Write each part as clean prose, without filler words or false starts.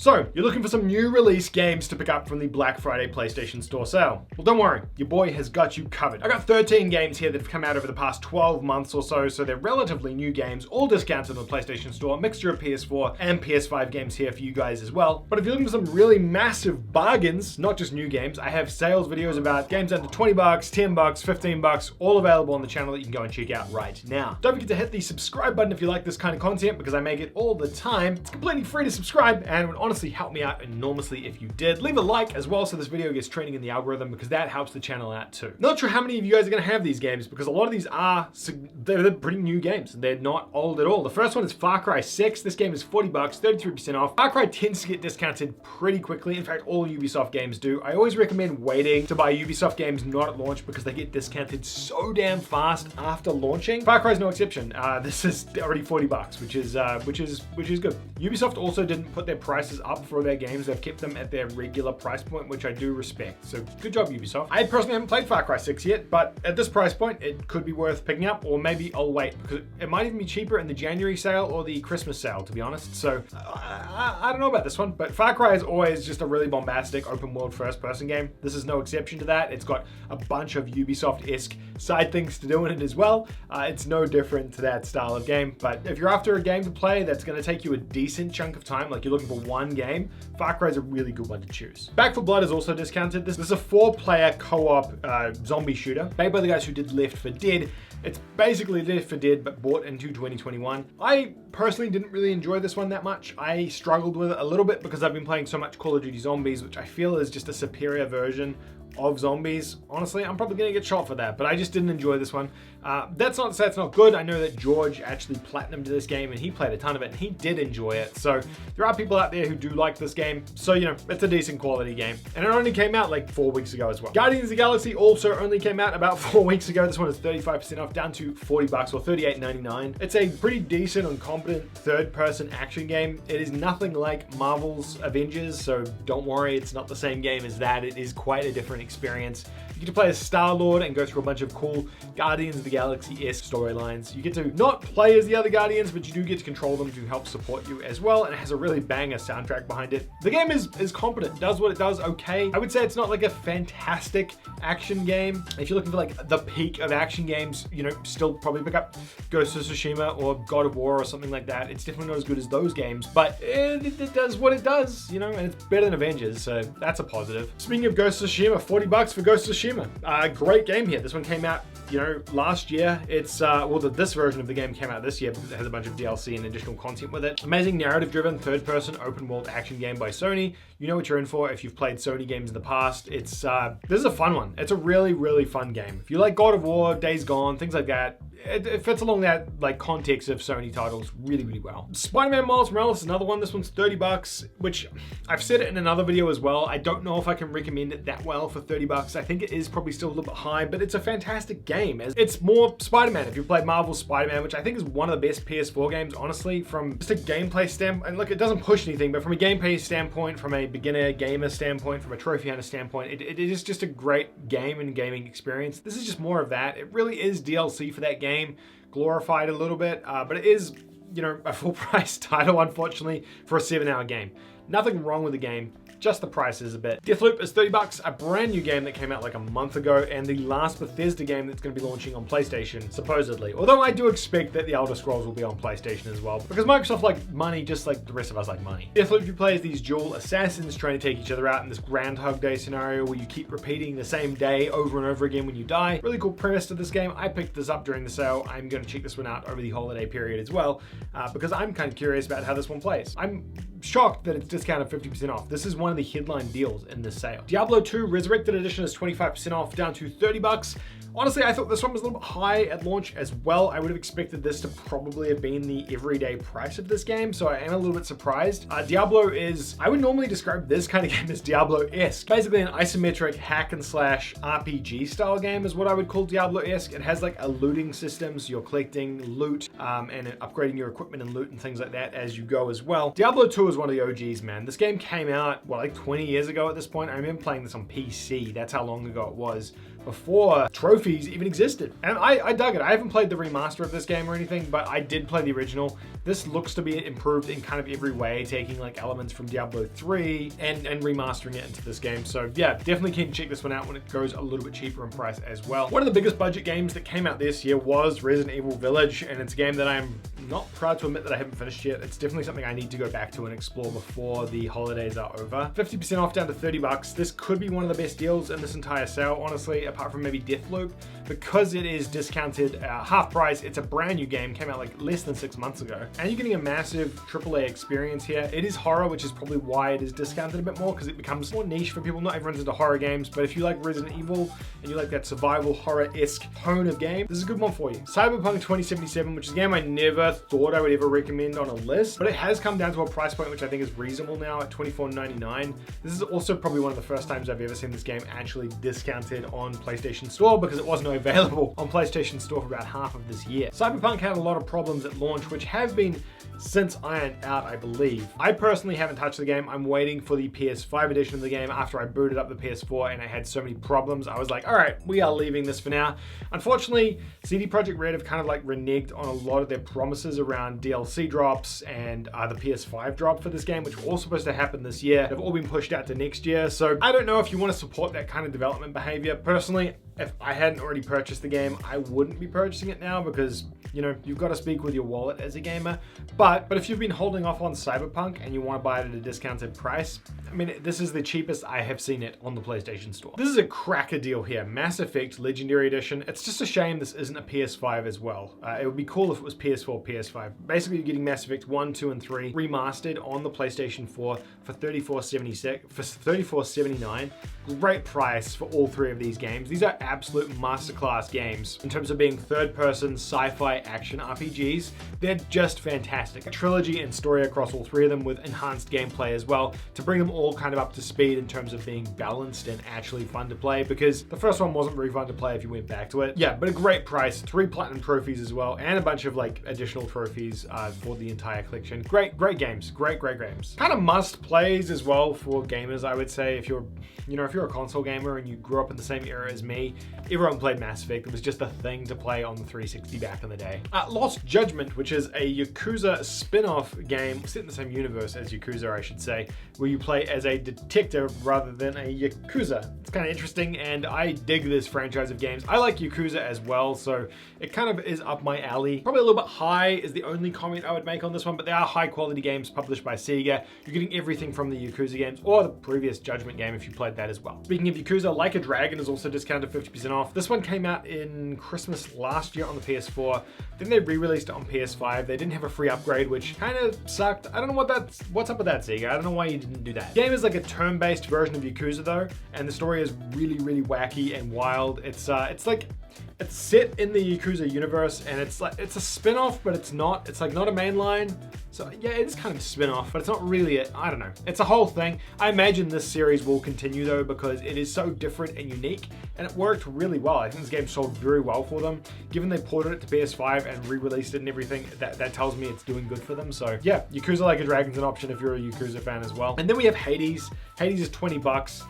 So, you're looking for some new release games to pick up from the Black Friday PlayStation Store sale? Well, don't worry, your boy has got you covered. I got 13 games here that have come out over the past 12 months or so they're relatively new games, all discounted on the PlayStation Store, a mixture of PS4 and PS5 games here for you guys as well. But if you're looking for some really massive bargains, not just new games, I have sales videos about games under 20 bucks, 10 bucks, 15 bucks, all available on the channel that you can go and check out right now. Don't forget to hit the subscribe button if you like this kind of content, because I make it all the time. It's completely free to subscribe and it would honestly help me out enormously if you did. Leave a like as well so this video gets trending in the algorithm, because that helps the channel out too. Not sure how many of you guys are going to have these games, because a lot of these they're pretty new games. They're not old at all. The first one is Far Cry 6. This game is 40 bucks, 33% off. Far Cry tends to get discounted pretty quickly. In fact, all Ubisoft games do. I always recommend waiting to buy Ubisoft games not at launch, because they get discounted so damn fast after launching. Far Cry is no exception. This is already 40 bucks, which is good. Ubisoft also didn't put their prices up for their games. They've kept them at their regular price point, which I do respect. So good job, Ubisoft. I personally haven't played Far Cry 6 yet, but at this price point, it could be worth picking up, or maybe I'll wait, because it might even be cheaper in the January sale or the Christmas sale, to be honest. So I don't know about this one, but Far Cry is always just a really bombastic open world first person game. This is no exception to that. It's got a bunch of Ubisoft-esque side things to do in it as well. It's no different to that style of game, but if you're after a game to play that's going to take you a decent chunk of time, like you're looking for one game, Far Cry is a really good one to choose. Back 4 Blood is also discounted. This is a 4-player co-op zombie shooter made by the guys who did Left 4 Dead. It's basically Left 4 Dead, but bought into 2021. I personally didn't really enjoy this one that much. I struggled with it a little bit because I've been playing so much Call of Duty Zombies, which I feel is just a superior version of zombies. Honestly, I'm probably gonna get shot for that, but I just didn't enjoy this one. That's not to say it's not good. I know that George actually platinumed this game and he played a ton of it and he did enjoy it. So there are people out there who do like this game. So, you know, it's a decent quality game. And it only came out like 4 weeks ago as well. Guardians of the Galaxy also only came out about 4 weeks ago. This one is 35% off, down to 40 bucks or $38.99. It's a pretty decent and competent third-person action game. It is nothing like Marvel's Avengers, so don't worry, it's not the same game as that. It is quite a different experience. You get to play as Star-Lord and go through a bunch of cool Guardians of the Galaxy-esque storylines. You get to not play as the other Guardians, but you do get to control them to help support you as well, and it has a really banger soundtrack behind it. The game is competent, it does what it does okay. I would say it's not like a fantastic action game. If you're looking for like the peak of action games, you know, still probably pick up Ghost of Tsushima or God of War or something like that. It's definitely not as good as those games, but it does what it does, you know, and it's better than Avengers, so that's a positive. Speaking of Ghost of Tsushima, 40 bucks for Ghost of Tsushima. Great game here. This one came out, you know, last year. It's, this version of the game came out this year because it has a bunch of DLC and additional content with it. Amazing narrative-driven, third-person, open-world action game by Sony. You know what you're in for if you've played Sony games in the past. It's, this is a fun one. It's a really, really fun game. If you like God of War, Days Gone, things like that, it fits along that like context of Sony titles really, really well. Spider-Man Miles Morales is another one. This one's 30 bucks, which I've said it in another video as well. I don't know if I can recommend it that well for 30 bucks. I think it is probably still a little bit high, but it's a fantastic game. It's more Spider-Man. If you've played Marvel's Spider-Man, which I think is one of the best PS4 games, honestly, from just a gameplay standpoint, and look, it doesn't push anything, but from a gameplay standpoint, from a beginner gamer standpoint, from a trophy hunter standpoint, it is just a great game and gaming experience. This is just more of that. It really is DLC for that game, glorified a little bit, but it is, you know, a full price title, unfortunately, for a 7-hour game. Nothing wrong with the game, just the price is a bit. Deathloop is 30 bucks, a brand new game that came out like a month ago, and the last Bethesda game that's going to be launching on PlayStation, supposedly. Although I do expect that the Elder Scrolls will be on PlayStation as well, because Microsoft like money just like the rest of us like money. Deathloop, you play as these dual assassins trying to take each other out in this Groundhog Day scenario where you keep repeating the same day over and over again when you die. Really cool premise to this game. I picked this up during the sale. I'm going to check this one out over the holiday period as well, because I'm kind of curious about how this one plays. I'm shocked that it's discounted 50% off. This is one of the headline deals in this sale. Diablo 2 Resurrected Edition is 25% off, down to 30 bucks. Honestly, I thought this one was a little bit high at launch as well. I would have expected this to probably have been the everyday price of this game, so I am a little bit surprised. Diablo is, I would normally describe this kind of game as Diablo-esque. Basically an isometric hack and slash RPG style game is what I would call Diablo-esque. It has like a looting system, so you're collecting loot and upgrading your equipment and loot and things like that as you go as well. Diablo 2 is one of the OGs, man. This game came out, well, like 20 years ago at this point. I remember playing this on PC. That's how long ago it was. before trophies even existed. And I dug it. I haven't played the remaster of this game or anything, but I did play the original. This looks to be improved in kind of every way, taking like elements from Diablo 3 and remastering it into this game. So yeah, definitely keen to check this one out when it goes a little bit cheaper in price as well. One of the biggest budget games that came out this year was Resident Evil Village, and it's a game that I'm not proud to admit that I haven't finished yet. It's definitely something I need to go back to and explore before the holidays are over. 50% off down to 30 bucks. This could be one of the best deals in this entire sale, honestly, apart from maybe Deathloop. Because it is discounted half price, it's a brand new game, came out like less than 6 months ago. And you're getting a massive AAA experience here. It is horror, which is probably why it is discounted a bit more, because it becomes more niche for people. Not everyone's into horror games, but if you like Resident Evil and you like that survival horror-esque tone of game, this is a good one for you. Cyberpunk 2077, which is a game I never thought I would ever recommend on a list, but it has come down to a price point which I think is reasonable now at $24.99. This is also probably one of the first times I've ever seen this game actually discounted on PlayStation Store, because it wasn't available on PlayStation Store for about half of this year. Cyberpunk had a lot of problems at launch, which have been since ironed out, I believe. I personally haven't touched the game. I'm waiting for the PS5 edition of the game after I booted up the PS4 and I had so many problems. I was like, all right, we are leaving this for now. Unfortunately, CD Projekt Red have kind of like reneged on a lot of their promises around DLC drops and the PS5 drop for this game, which were all supposed to happen this year. They've all been pushed out to next year. So I don't know if you want to support that kind of development behavior. Personally, if I hadn't already purchased the game, I wouldn't be purchasing it now because, you know, you've got to speak with your wallet as a gamer. But if you've been holding off on Cyberpunk and you want to buy it at a discounted price, I mean, this is the cheapest I have seen it on the PlayStation Store. This is a cracker deal here. Mass Effect Legendary Edition. It's just a shame this isn't a PS5 as well. It would be cool if it was PS4, PS5. Basically, you're getting Mass Effect 1, 2, and 3 remastered on the PlayStation 4 for $34.79. Great price for all three of these games. These are absolute masterclass games in terms of being third-person sci-fi action RPGs. They're just fantastic. A trilogy and story across all three of them with enhanced gameplay as well to bring them all kind of up to speed in terms of being balanced and actually fun to play, because the first one wasn't very fun to play if you went back to it. Yeah, but a great price. 3 platinum trophies as well, and a bunch of like additional trophies for the entire collection. Great games. Great games. Kind of must plays as well for gamers, I would say. If you're a console gamer and you grew up in the same era as me, everyone played Mass Effect. It was just a thing to play on the 360 back in the day. Lost Judgment, which is a Yakuza spin-off game set in the same universe as Yakuza, I should say, where you play as a detective rather than a Yakuza. It's kind of interesting, and I dig this franchise of games. I like Yakuza as well, so it kind of is up my alley. Probably a little bit high is the only comment I would make on this one, but they are high quality games published by Sega. You're getting everything from the Yakuza games or the previous Judgment game if you played that as well. Speaking of Yakuza, Like a Dragon is also discounted 50% off. This one came out in Christmas last year on the PS4. Then they re-released it on PS5. They didn't have a free upgrade, which kind of sucked. I don't know what's up with that, Sega. I don't know why you didn't do that. The game is like a turn-based version of Yakuza though, and the story is really wacky and wild. It's set in the Yakuza universe, and it's a spin-off, but it's not. It's like not a main line. So yeah, it is kind of a spin-off, but it's not really I don't know. It's a whole thing. I imagine this series will continue though, because it is so different and unique, and it worked really well. I think this game sold very well for them. Given they ported it to PS5 and re-released it and everything, that tells me it's doing good for them. So yeah, Yakuza Like a Dragon's an option if you're a Yakuza fan as well. And then we have Hades. Hades is 20 bucks.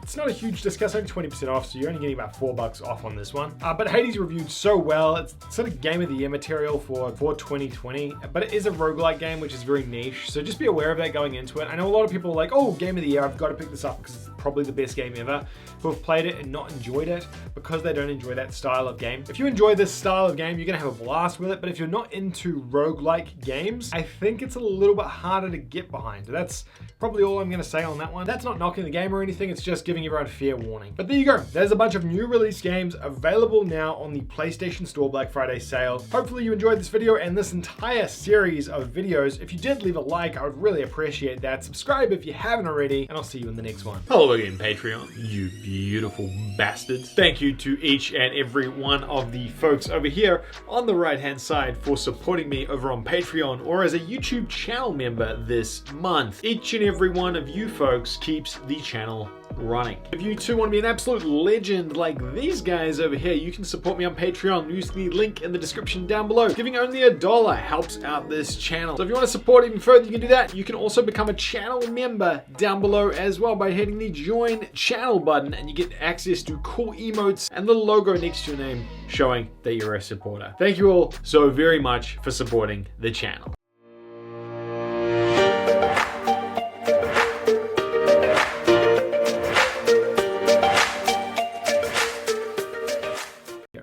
It's not a huge discount, only 20% off, so you're only getting about $4 off on this one. But Hades reviewed so well. It's sort of game of the year material for 2020, but it is a roguelike game, which is very niche, so just be aware of that going into it. I know a lot of people are like, oh, game of the year, I've got to pick this up because it's probably the best game ever, who have played it and not enjoyed it because they don't enjoy that style of game. If you enjoy this style of game, you're gonna have a blast with it, but if you're not into roguelike games, I think it's a little bit harder to get behind. That's probably all I'm gonna say on that one. That's not knocking the game or anything, it's just giving everyone a fair warning. But there you go, there's a bunch of new release games available now on the PlayStation Store Black Friday sale. Hopefully you enjoyed this video and this entire series of videos. If you did, leave a like, I would really appreciate that. Subscribe if you haven't already, and I'll see you in the next one. Hello again, Patreon, you beautiful bastards. Thank you to each and every one of the folks over here on the right hand side for supporting me over on Patreon or as a YouTube channel member this month. Each and every one of you folks keeps the channel running. If you too want to be an absolute legend like these guys over here, you can support me on Patreon. Use the link in the description down below. Giving only $1 helps out this channel. So if you want to support even further, you can do that. You can also become a channel member down below as well by hitting the join channel button, and you get access to cool emotes and the logo next to your name showing that you're a supporter. Thank you all so very much for supporting the channel.